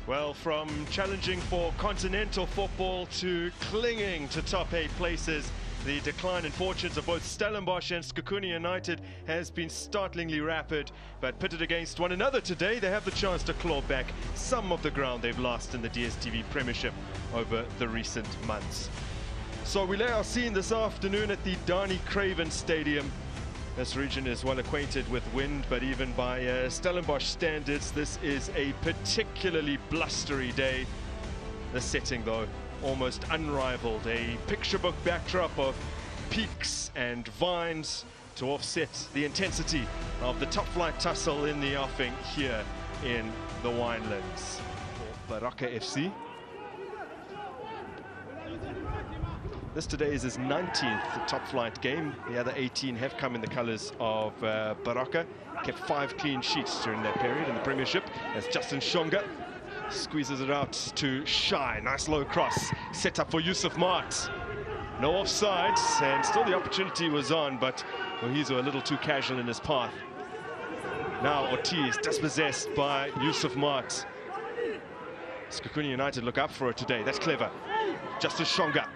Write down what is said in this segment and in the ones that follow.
Well, from challenging for continental football to clinging to top 8 places, the decline in fortunes of both Stellenbosch and Sekhukhune United has been startlingly rapid. But pitted against one another today, they have the chance to claw back some of the ground they've lost in the DStv Premiership over the recent months. So we lay our scene this afternoon at the Danie Craven Stadium. This region is well acquainted with wind, but even by Stellenbosch standards, this is a particularly blustery day. The setting, though, almost unrivaled. A picture book backdrop of peaks and vines to offset the intensity of the top flight tussle in the offing here in the Winelands. For Baroka FC. This today is his 19th top flight game. The other 18 have come in the colours of Baroka. Kept 5 clean sheets during that period in the Premiership as Justin Shonga squeezes it out to Shy. Nice low cross set up for Yusuf Mart. No offsides, and still the opportunity was on, but Mohizo a little too casual in his path. Now Ortiz dispossessed by Yusuf Mart. Sekhukhune United look up for it today. That's clever. Justin Shonga.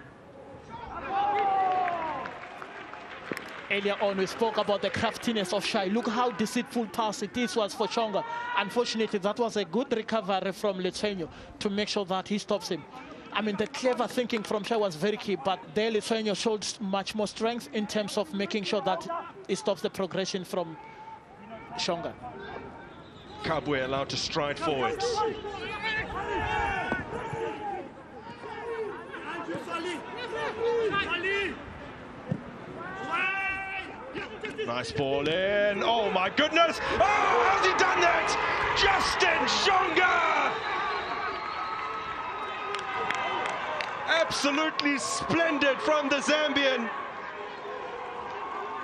Earlier on, we spoke about the craftiness of Shy. Look how deceitful pass it is was for Shonga. Unfortunately, that was a good recovery from Lithuania to make sure that he stops him. I mean, the clever thinking from Shy was very key, but there Lithuania showed much more strength in terms of making sure that he stops the progression from Shonga. Kabwe allowed to stride forward. Nice ball in. Oh my goodness! Oh, how's he done that? Justin Shonga! Absolutely splendid from the Zambian.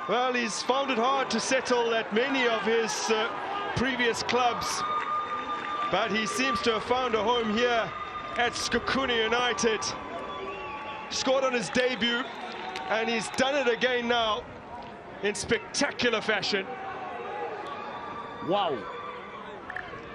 Well, he's found it hard to settle at many of his previous clubs, but he seems to have found a home here at Sekhukhune United. Scored on his debut, and he's done it again now in spectacular fashion. Wow.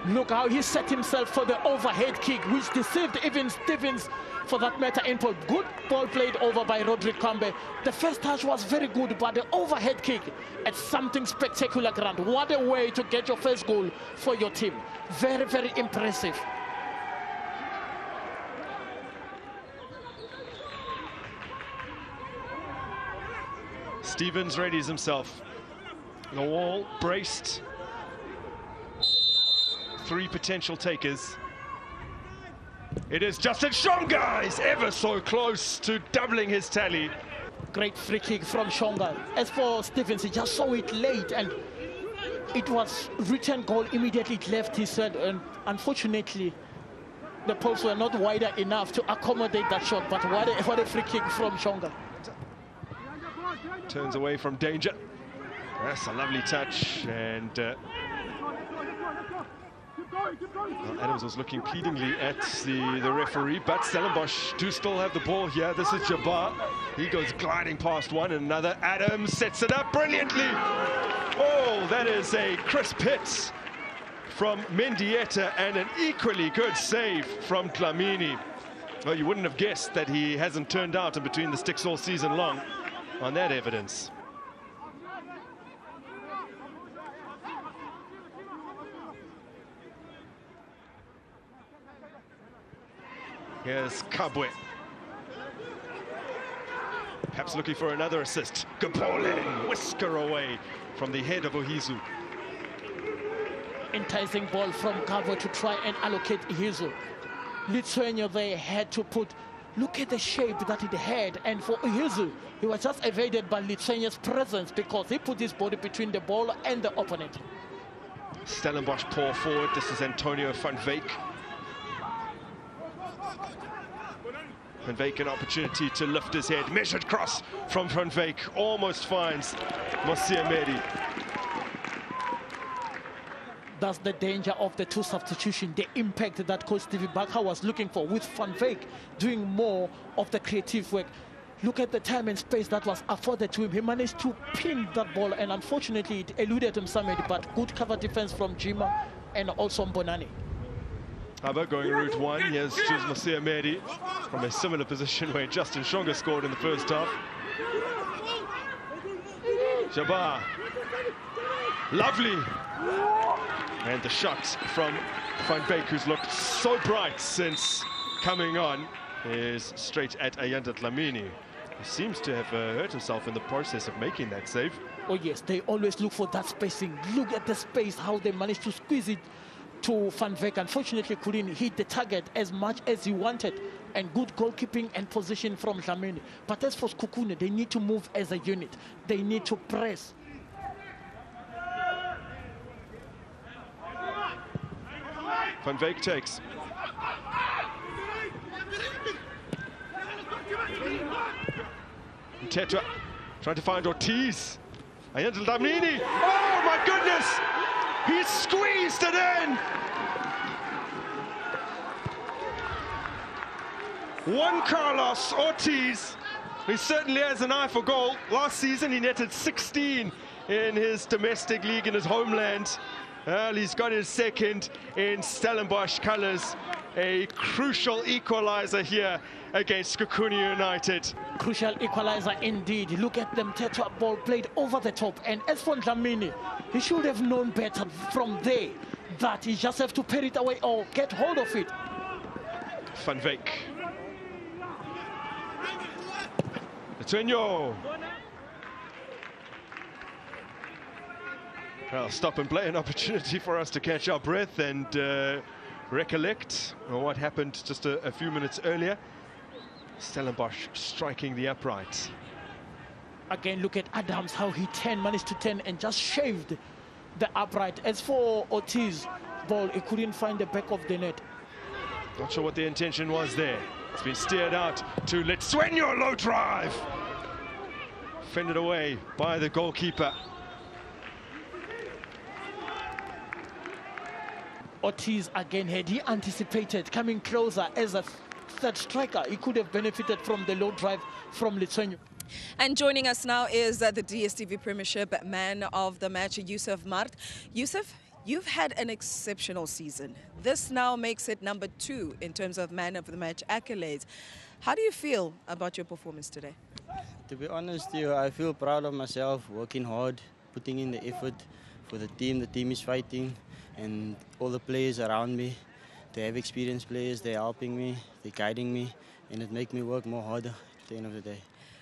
Look how he set himself for the overhead kick, which deceived even Stevens for that matter. Input. Good ball played over by Roderick Kambe. The first touch was very good, but the overhead kick at something spectacular, Grant. What a way to get your first goal for your team. Very, very impressive. Stevens readies himself. The wall braced. 3 potential takers. It is Justin Shonga. He's ever so close to doubling his tally. Great free kick from Shonga. As for Stevens, he just saw it late, and it was return goal immediately. It left his head, and unfortunately, the posts were not wider enough to accommodate that shot. But what a free kick from Shonga. Turns away from danger. That's a lovely touch, and Adams was looking pleadingly at the referee, but Stellenbosch do still have the ball here. This is Jabbar. He goes gliding past one and another. Adams sets it up brilliantly. Oh, that is a crisp hit from Mendieta and an equally good save from Dlamini. Well, you wouldn't have guessed that he hasn't turned out in between the sticks all season long on that evidence. Here's Kabwe. Perhaps looking for another assist. Good ball in, whisker away from the head of Ohizu. Enticing ball from Kabwe to try and allocate Ihizu. Lithuania, they had to put. Look at the shape that it had, and for Ihizu, he was just evaded by Lithuania's presence because he put his body between the ball and the opponent. Stellenbosch pour forward. This is Antonio van Wyk. Van Wyk an opportunity to lift his head. Measured cross from Van Wyk. Almost finds Mosiamedi. That's the danger of the 2 substitutions, the impact that Coach Stevie Bakker was looking for, with Van Wyk doing more of the creative work. Look at the time and space that was afforded to him. He managed to pin that ball, and unfortunately it eluded him somewhat, but good cover defense from Jima and also Mbonani. Haba going route one. Here's Jules Mosiamedi from a similar position where Justin Shonga scored in the first half. Jabbar. Lovely. And the shot from Van Beek, who's looked so bright since coming on, is straight at Ayanda Dlamini. He seems to have hurt himself in the process of making that save. Oh yes, they always look for that spacing. Look at the space, how they managed to squeeze it to Van Beek. Unfortunately, couldn't hit the target as much as he wanted. And good goalkeeping and position from Dlamini. But as for Sekhukhune, they need to move as a unit. They need to press. Van Beek takes. Tetra trying to find Ortiz. Ayanda Dlamini. Oh my goodness! He squeezed it in! Juan Carlos Ortiz. He certainly has an eye for goal. Last season he netted 16 in his domestic league in his homeland. Well, he's got his second in Stellenbosch colours. A crucial equaliser here against Sekhukhune United. Crucial equalizer indeed. Look at them, Tetra ball played over the top. And as for Dlamini, he should have known better from there that he just have to put it away or get hold of it. Van Beek. Letenyo. Well, stop and play, an opportunity for us to catch our breath and recollect what happened just a few minutes earlier. Stellenbosch striking the upright. Again, look at Adams, how he managed to turn and just shaved the upright. As for Ortiz, ball, he couldn't find the back of the net. Not sure what the intention was there. It's been steered out to Letenyo, low drive. Fended away by the goalkeeper. Ortiz again, had he anticipated coming closer as a third striker, he could have benefited from the low drive from Letenyo. And joining us now is the DStv Premiership man of the match, Yusuf Mart. Yusuf, you've had an exceptional season. This now makes it number 2 in terms of man of the match accolades. How do you feel about your performance today? To be honest, I feel proud of myself, working hard, putting in the effort for the team. The team is fighting, and all the players around me, they have experienced players, they're helping me, they're guiding me, and it makes me work more harder at the end of the day.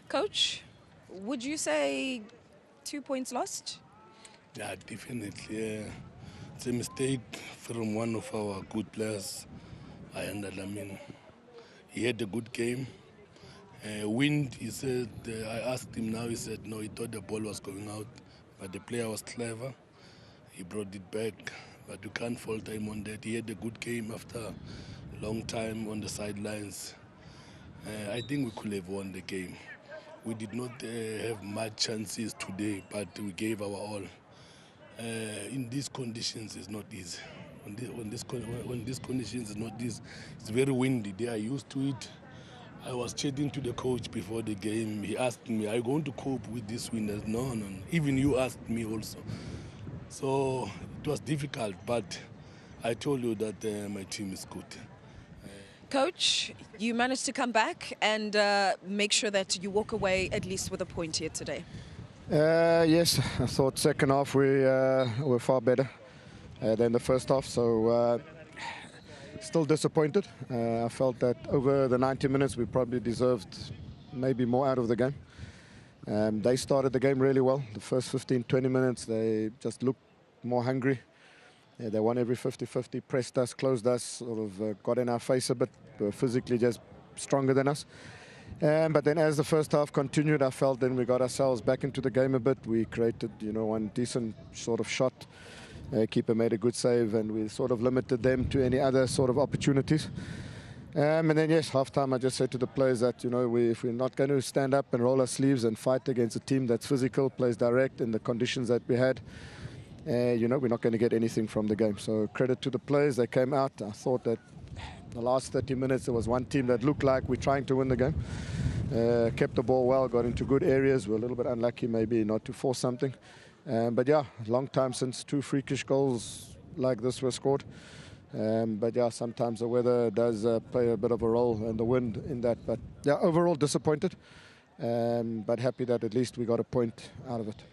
Coach, would you say 2 points lost? Yeah, definitely. It's a mistake from one of our good players, Ayanda Dlamini. He had a good game. Wind, he said, I asked him now, he said no, he thought the ball was going out, but the player was clever. He brought it back, but you can't fault him on that. He had a good game after a long time on the sidelines. I think we could have won the game. We did not have much chances today, but we gave our all. In these conditions, it's not easy. When these conditions is not easy, it's very windy. They are used to it. I was chatting to the coach before the game. He asked me, are you going to cope with this wind? I said, no. Even you asked me also. So it was difficult, but I told you that my team is good. Coach, you managed to come back and make sure that you walk away at least with a point here today. Yes, I thought second half we were far better than the first half, so still disappointed. I felt that over the 90 minutes we probably deserved maybe more out of the game. They started the game really well. The first 15-20 minutes they just looked more hungry. Yeah, they won every 50-50, pressed us, closed us, sort of got in our face a bit, were physically just stronger than us. But then as the first half continued, I felt then we got ourselves back into the game a bit. We created, one decent sort of shot. Keeper made a good save, and we sort of limited them to any other sort of opportunities. And then, yes, half-time I just said to the players that, if we're not going to stand up and roll our sleeves and fight against a team that's physical, plays direct in the conditions that we had, we're not going to get anything from the game. So credit to the players, they came out. I thought that the last 30 minutes there was one team that looked like we're trying to win the game. Kept the ball well, got into good areas. We're a little bit unlucky maybe not to force something. But yeah, long time since 2 freakish goals like this were scored. But yeah, sometimes the weather does play a bit of a role, and the wind in that. But yeah, overall disappointed, but happy that at least we got a point out of it.